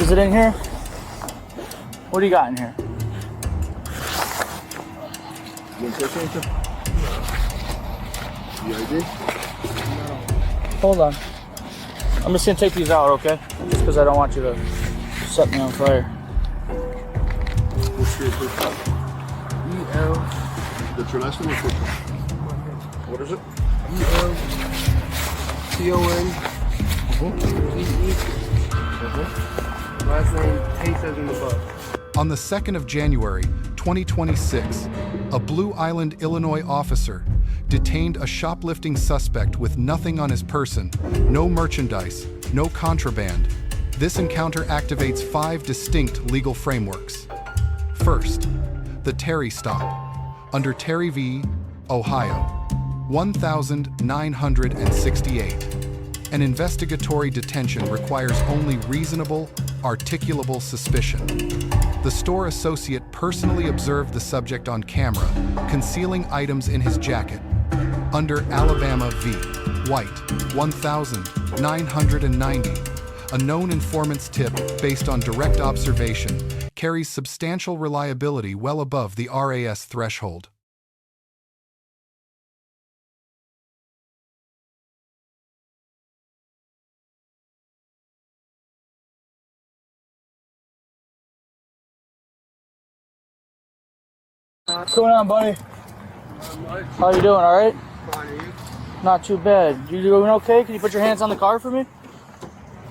Is it in here? What do you got in here? You want to touch anything? You ID? Hold on. I'm just gonna take these out, okay? Just because I don't want you to set me on fire. What's your first name? E-L. That's your last name or first name? What is it? E-L-T-O-N. E-E. Last name, T says in the book. On the 2nd of January, 2026, a Blue Island, Illinois officer detained a shoplifting suspect with nothing on his person, no merchandise, no contraband. This encounter activates 5 distinct legal frameworks. First, the Terry stop. Under Terry v. Ohio, 1968. An investigatory detention requires only reasonable, articulable suspicion. The store associate personally observed the subject on camera, concealing items in his jacket. Under Alabama v. White, 1990, a known informant's tip based on direct observation carries substantial reliability well above the RAS threshold. What's going on, buddy? How you doing, all right? Fine, are you? Not too bad. You doing okay? Can you put your hands on the car for me?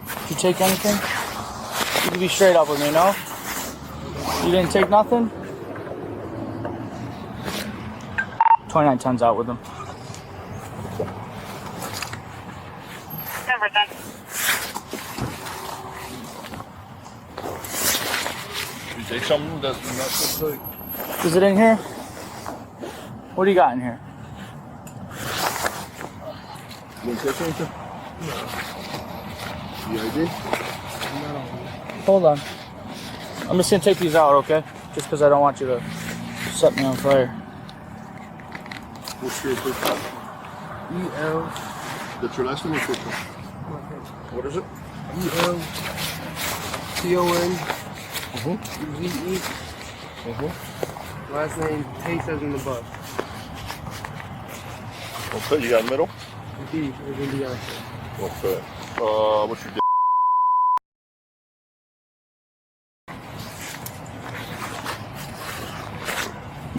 Did you take anything? You can be straight up with me, no? You didn't take nothing? 2910's out with them. You take something that's not so good. Is it in here? What do you got in here? You want to touch anything? You ID? Hold on. I'm just gonna take these out, okay? Just because I don't want you to set me on fire. What's your first name? E-L. That's your last name or first name? What is it? E-L-T-O-N. E-E. Last name, T says in the book. Okay, you got a middle? D is in the answer. Okay. What's your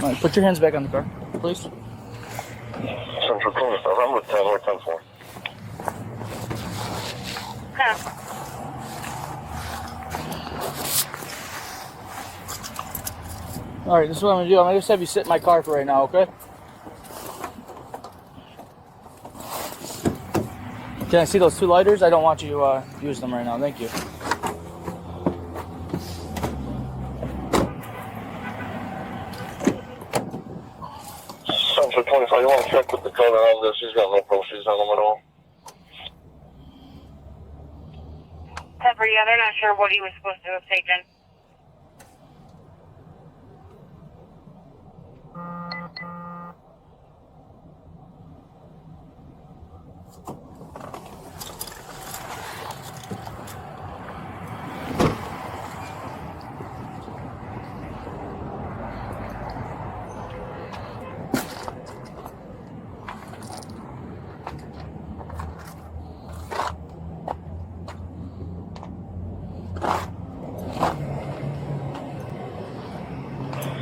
All right, put your hands back on the car, please. Central Clean stuff. I'm with 10 or 10 for. All right, this is what I'm gonna do. I'm gonna just have you sit in my car for right now, okay? Can I see those 2 lighters? I don't want you to use them right now. Thank you. Central 25, you want to check with the color on this? He's got no proceeds on them at all. Pepper, yeah, they're not sure what he was supposed to have taken.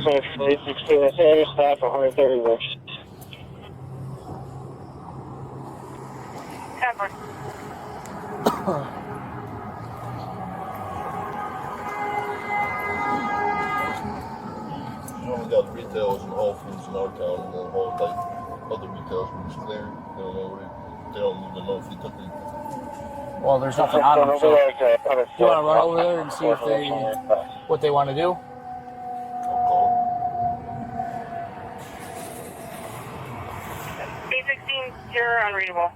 So if they experience any staff 130 works. Pepper. You only got retails and Whole Foods in our town, and then whole like other retails were just there. They don't know what they don't even know if he took anything. Well, there's nothing on them, so you want to run over there and see if what they want to do? I'll call him. 816, you're unreadable.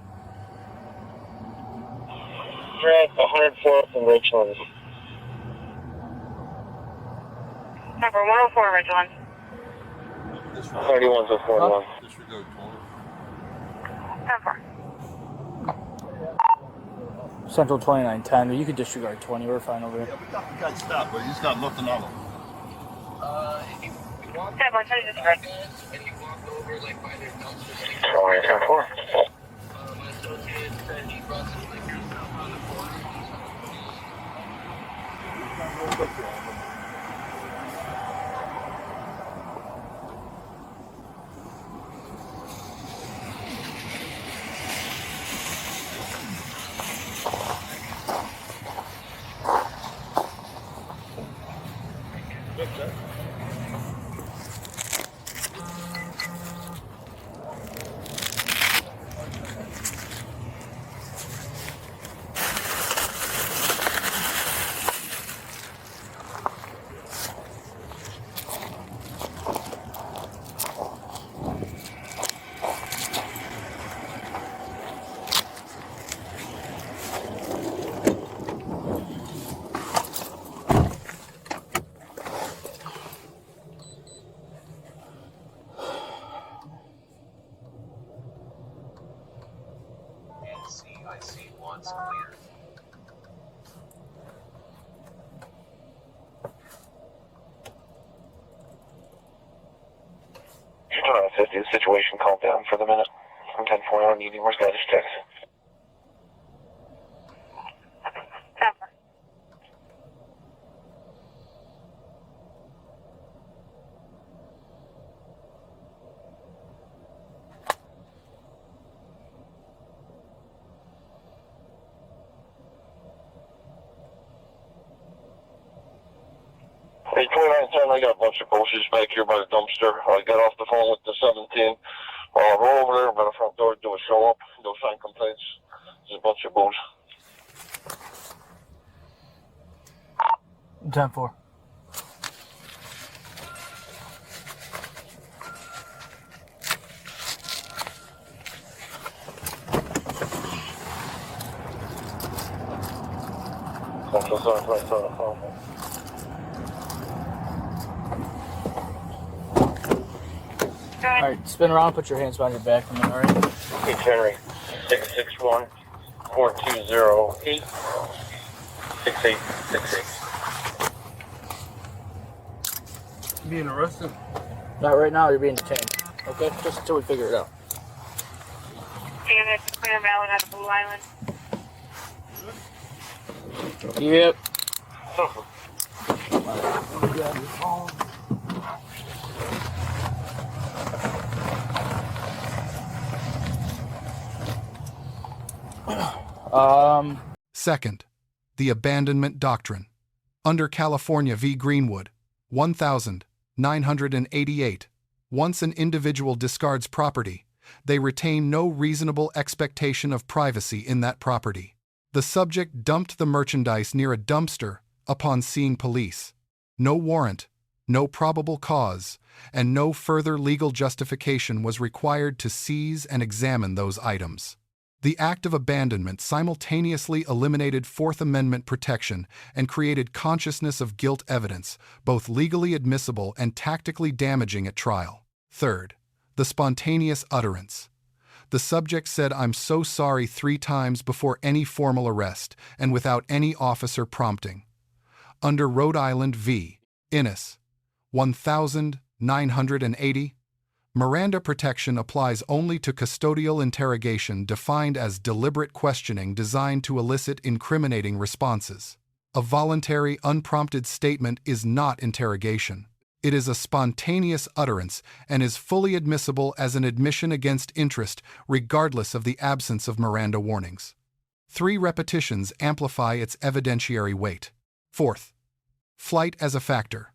You're at 104th and Richland. Pepper, 104, Richland. 31 to 41. Disregard 20. Pepper. Central 2910, but you could disregard 20. We're fine over Yeah, here. we got the guy stopped, but he's got nothing on him. 10-1, disregard. Sorry, 10-4. CIC once clear. You're 50. The situation calmed down for the minute. I'm 10-4 on you. Where's got his text? 10-4. Hey, 2910, I got a bunch of bushes back here by the dumpster. I got off the phone with the 17. Roll over there by the front door, do a show up, do sign complaints. There's a bunch of bulls. 10-4. Sorry. All right, spin around, put your hands behind your back for a minute, all right? Hey, Henry, 661-4208-6868. Being arrested. Not right now, you're being detained. Okay? Just until we figure it out. And it's a clear valid out of Blue Island. Yep. Second, the Abandonment Doctrine. Under California v. Greenwood, 1988, once an individual discards property, they retain no reasonable expectation of privacy in that property. The subject dumped the merchandise near a dumpster upon seeing police. No warrant, no probable cause, and no further legal justification was required to seize and examine those items. The act of abandonment simultaneously eliminated Fourth Amendment protection and created consciousness of guilt evidence, both legally admissible and tactically damaging at trial. Third, the spontaneous utterance. The subject said, "I'm so sorry" 3 times before any formal arrest and without any officer prompting. Under Rhode Island v. Innis, 1980, Miranda protection applies only to custodial interrogation defined as deliberate questioning designed to elicit incriminating responses. A voluntary, unprompted statement is not interrogation. It is a spontaneous utterance and is fully admissible as an admission against interest regardless of the absence of Miranda warnings. 3 repetitions amplify its evidentiary weight. Fourth, flight as a factor.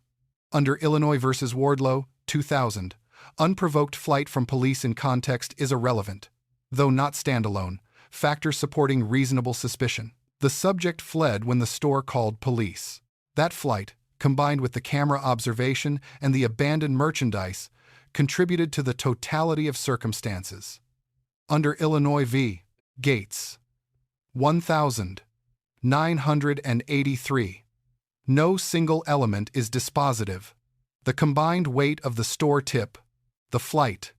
Under Illinois v. Wardlow, 2000, unprovoked flight from police in context is irrelevant, though not standalone, factors supporting reasonable suspicion. The subject fled when the store called police. That flight, combined with the camera observation and the abandoned merchandise, contributed to the totality of circumstances. Under Illinois v. Gates, 1983, no single element is dispositive. The combined weight of the store tip, the flight,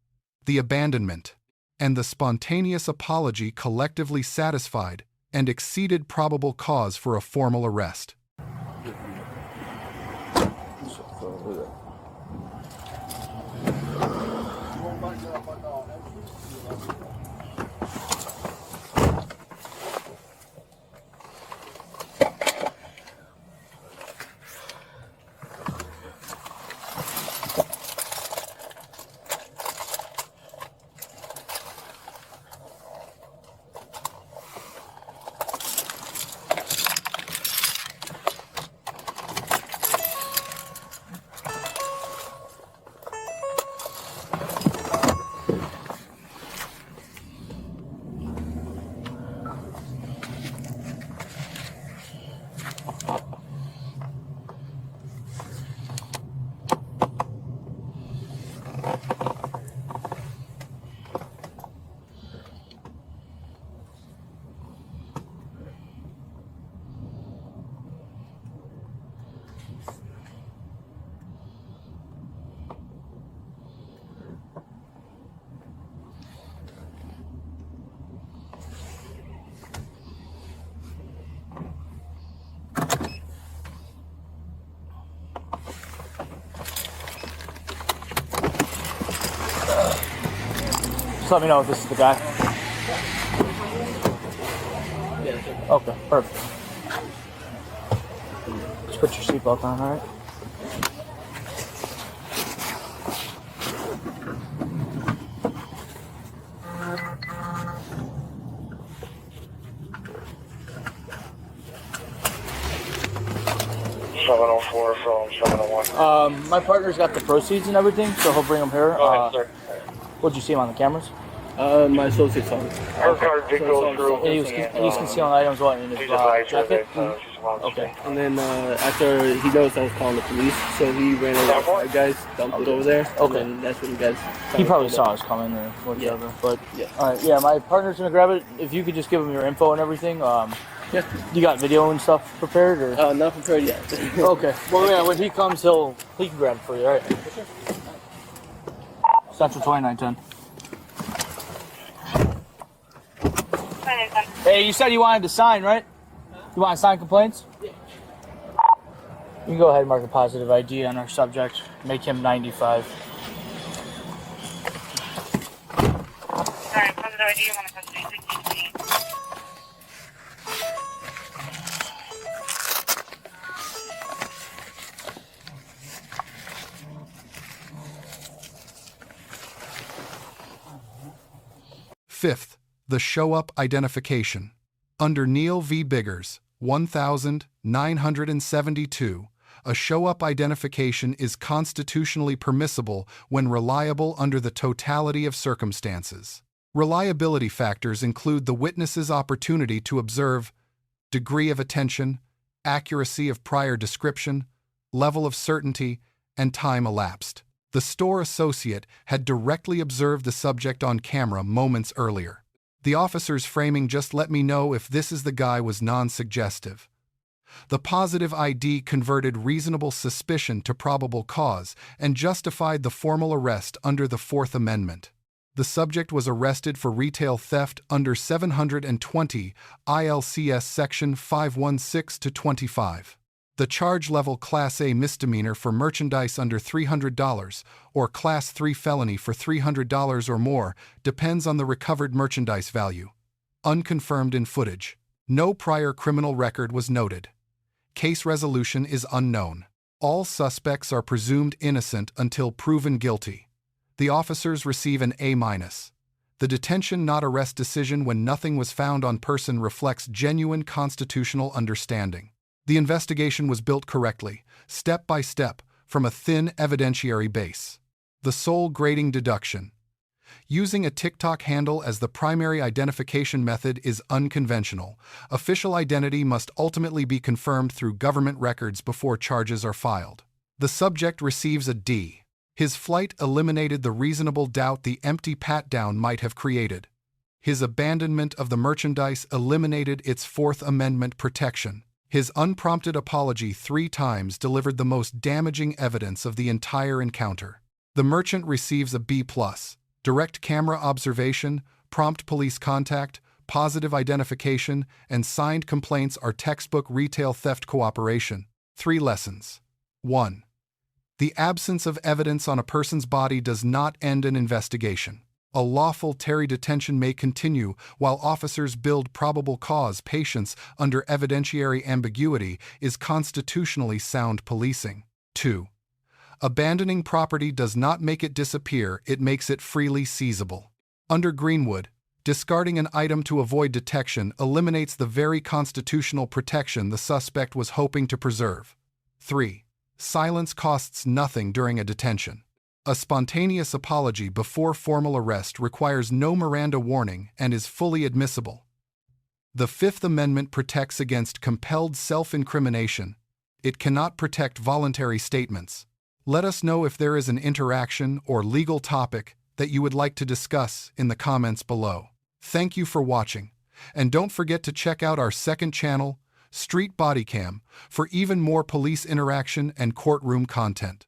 the abandonment, and the spontaneous apology collectively satisfied and exceeded probable cause for a formal arrest. Just let me know if this is the guy. Okay, perfect. Just put your seatbelt on, alright? My partner's got the proceeds and everything, so he'll bring them here. Go ahead, sir. What'd you see him on the cameras? My associate saw it. Her card did go through. And he's concealing items, what, in his jacket? Okay. And then after he noticed I was calling the police, so he ran over to the guys, dumped it over there. Okay. And then that's when you guys. He probably saw us coming or whatever. Yeah. But Yeah. alright, yeah, my partner's gonna grab it. If you could just give him your info and everything. Yeah. You got video and stuff prepared, or? Not prepared yet. Okay. Well, yeah, when he comes, he can grab it for you, alright? Central 2910. Hey, you said you wanted to sign, right? You want to sign complaints? Yeah. You can go ahead and mark a positive ID on our subject. Make him 95. Alright, positive ID, you want to custody 16. Fifth, the show-up identification. Under Neal v. Biggers, 1972, a show-up identification is constitutionally permissible when reliable under the totality of circumstances. Reliability factors include the witness's opportunity to observe, degree of attention, accuracy of prior description, level of certainty, and time elapsed. The store associate had directly observed the subject on camera moments earlier. The officer's framing just let me know if this is the guy was non-suggestive. The positive ID converted reasonable suspicion to probable cause and justified the formal arrest under the Fourth Amendment. The subject was arrested for retail theft under 720 ILCS Section 516-25. The charge level Class A misdemeanor for merchandise under $300 or Class 3 felony for $300 or more depends on the recovered merchandise value. Unconfirmed in footage. No prior criminal record was noted. Case resolution is unknown. All suspects are presumed innocent until proven guilty. The officers receive an A-. The detention not arrest decision when nothing was found on person reflects genuine constitutional understanding. The investigation was built correctly, step by step, from a thin evidentiary base. The sole grading deduction. Using a TikTok handle as the primary identification method is unconventional. Official identity must ultimately be confirmed through government records before charges are filed. The subject receives a D. His flight eliminated the reasonable doubt the empty pat-down might have created. His abandonment of the merchandise eliminated its Fourth Amendment protection. His unprompted apology 3 times delivered the most damaging evidence of the entire encounter. The merchant receives a B+. Direct camera observation, prompt police contact, positive identification, and signed complaints are textbook retail theft cooperation. 3 lessons. 1. The absence of evidence on a person's body does not end an investigation. A lawful Terry detention may continue while officers build probable cause. Patience under evidentiary ambiguity is constitutionally sound policing. 2. Abandoning property does not make it disappear, it makes it freely seizable. Under Greenwood, discarding an item to avoid detection eliminates the very constitutional protection the suspect was hoping to preserve. 3. Silence costs nothing during a detention. A spontaneous apology before formal arrest requires no Miranda warning and is fully admissible. The Fifth Amendment protects against compelled self-incrimination. It cannot protect voluntary statements. Let us know if there is an interaction or legal topic that you would like to discuss in the comments below. Thank you for watching, and don't forget to check out our second channel, Street Bodycam, for even more police interaction and courtroom content.